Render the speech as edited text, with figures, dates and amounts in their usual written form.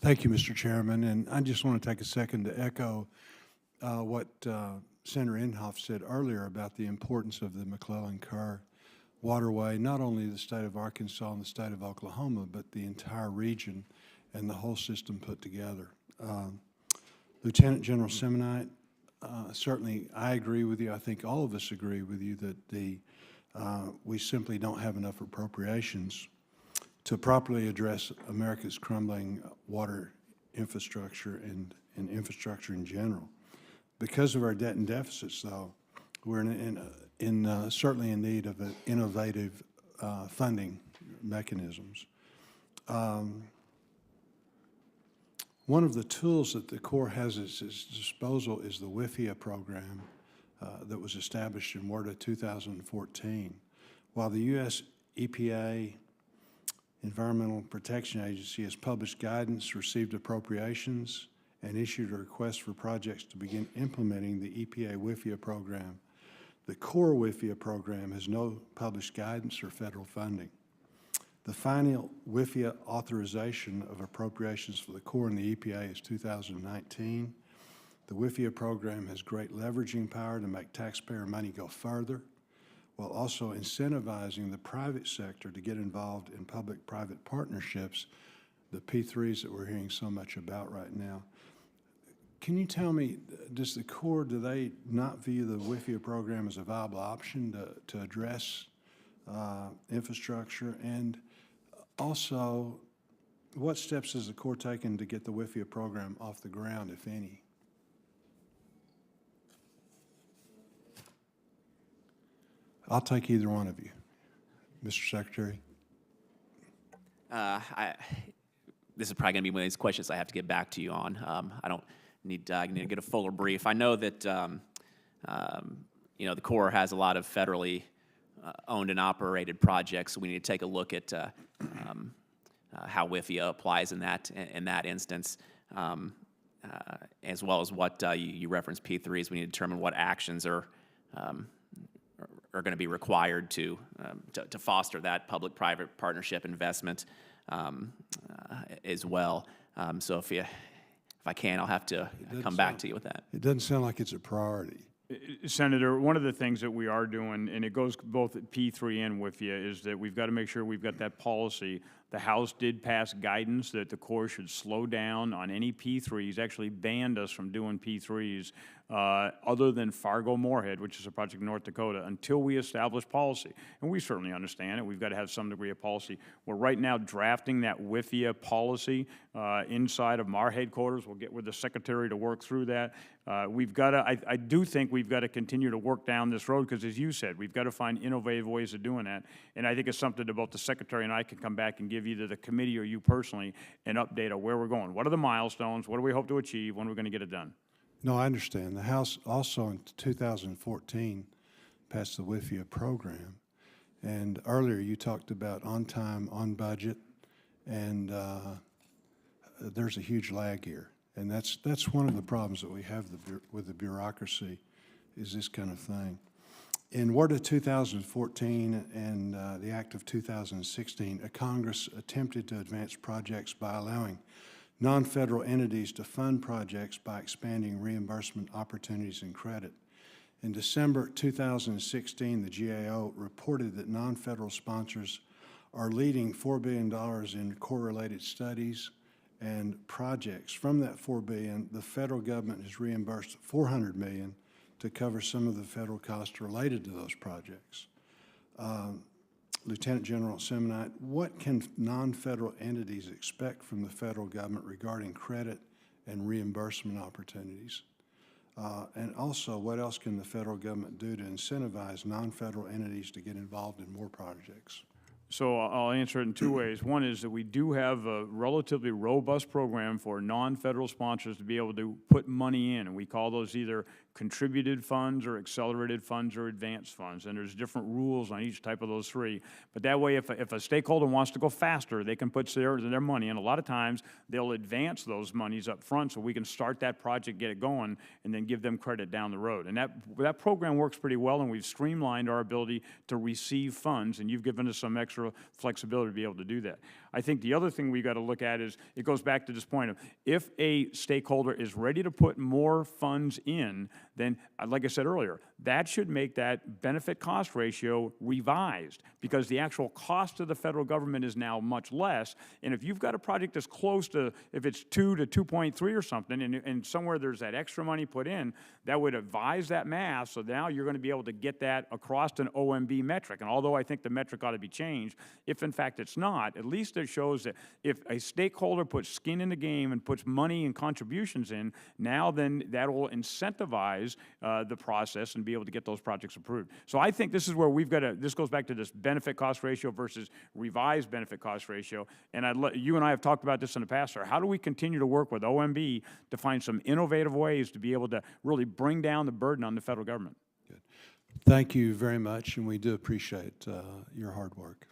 Thank you, Mr. Chairman. And I just want to take a second to echo what Senator Inhofe said earlier about the importance of the McClellan-Kerr waterway, not only the state of Arkansas and the state of Oklahoma, but the entire region and the whole system put together. Lieutenant General Semonite, certainly I agree with you. I think all of us agree with you that we simply don't have enough appropriations to properly address America's crumbling water infrastructure and infrastructure in general. Because of our debt and deficits, though, we're certainly in need of innovative funding mechanisms. One of the tools that the Corps has at its disposal is the WIFIA program that was established in WERDA 2014. While the U.S. EPA, Environmental Protection Agency, has published guidance, received appropriations, and issued a request for projects to begin implementing the EPA WIFIA program, the Corps WIFIA program has no published guidance or federal funding. The final WIFIA authorization of appropriations for the Corps and the EPA is 2019. The WIFIA program has great leveraging power to make taxpayer money go further, while also incentivizing the private sector to get involved in public-private partnerships, the P3s that we're hearing so much about right now. Can you tell me, does the Corps, do they not view the WIFIA program as a viable option to address infrastructure? And also, what steps has the Corps taken to get the WIFIA program off the ground, if any? I'll take either one of you. Mr. Secretary. This is probably going to be one of these questions I have to get back to you on. I need to get a fuller brief. I know that the Corps has a lot of federally owned and operated projects, so we need to take a look at how WIFIA applies in that instance, as well as what you referenced P3s. We need to determine what actions are going to be required to foster that public-private partnership investment as well. So if I can, I'll have to come back to you with that. It doesn't sound like it's a priority. Senator, one of the things that we are doing, and it goes both at P3 and WIFIA, is that we've got to make sure we've got that policy. The House did pass guidance that the Corps should slow down on any P3s, actually banned us from doing P3s other than Fargo-Moorhead, which is a project in North Dakota, until we establish policy. And we certainly understand it. We've got to have some degree of policy. We're right now drafting that WIFIA policy inside of our headquarters. We'll get with the Secretary to work through that. We've got to, I do think we've got to continue to work down this road because, as you said, we've got to find innovative ways of doing that. And I think it's something that both the Secretary and I can come back and give either the committee or you personally an update of where we're going. What are the milestones? What do we hope to achieve? When are we going to get it done? No, I understand. The House also in 2014 passed the WIFIA program. And earlier you talked about on time, on budget, and there's a huge lag here. And that's one of the problems that we have with the bureaucracy, is this kind of thing. In WERDA 2014 and the Act of 2016, a Congress attempted to advance projects by allowing non-federal entities to fund projects by expanding reimbursement opportunities and credit. In December 2016, the GAO reported that non-federal sponsors are leading $4 billion in Corps-related studies and projects. From that $4 billion, the federal government has reimbursed $400 million to cover some of the federal costs related to those projects. Lieutenant General Semonite, what can non-federal entities expect from the federal government regarding credit and reimbursement opportunities? And also, what else can the federal government do to incentivize non-federal entities to get involved in more projects? So I'll answer it in two ways. One is that we do have a relatively robust program for non-federal sponsors to be able to put money in, and we call those either contributed funds or accelerated funds or advanced funds, and there's different rules on each type of those three. But that way, if a stakeholder wants to go faster, they can put their money in. A lot of times, they'll advance those monies up front so we can start that project, get it going, and then give them credit down the road. And that program works pretty well, and we've streamlined our ability to receive funds, and you've given us some extra flexibility to be able to do that. I think the other thing we got to look at is, it goes back to this point of, if a stakeholder is ready to put more funds in, then, like I said earlier, that should make that benefit-cost ratio revised, because the actual cost to the federal government is now much less. And if you've got a project that's close to, if it's 2 to 2.3 or something, and somewhere there's that extra money put in, that would advise that math, so now you're going to be able to get that across an OMB metric. And although I think the metric ought to be changed, if in fact it's not, at least it shows that if a stakeholder puts skin in the game and puts money and contributions in, now then that will incentivize the process and be able to get those projects approved. So I think this is where we've got to, this goes back to this benefit cost ratio versus revised benefit cost ratio. And you and I have talked about this in the past, sir. How do we continue to work with OMB to find some innovative ways to be able to really bring down the burden on the federal government? Good. Thank you very much, and we do appreciate your hard work.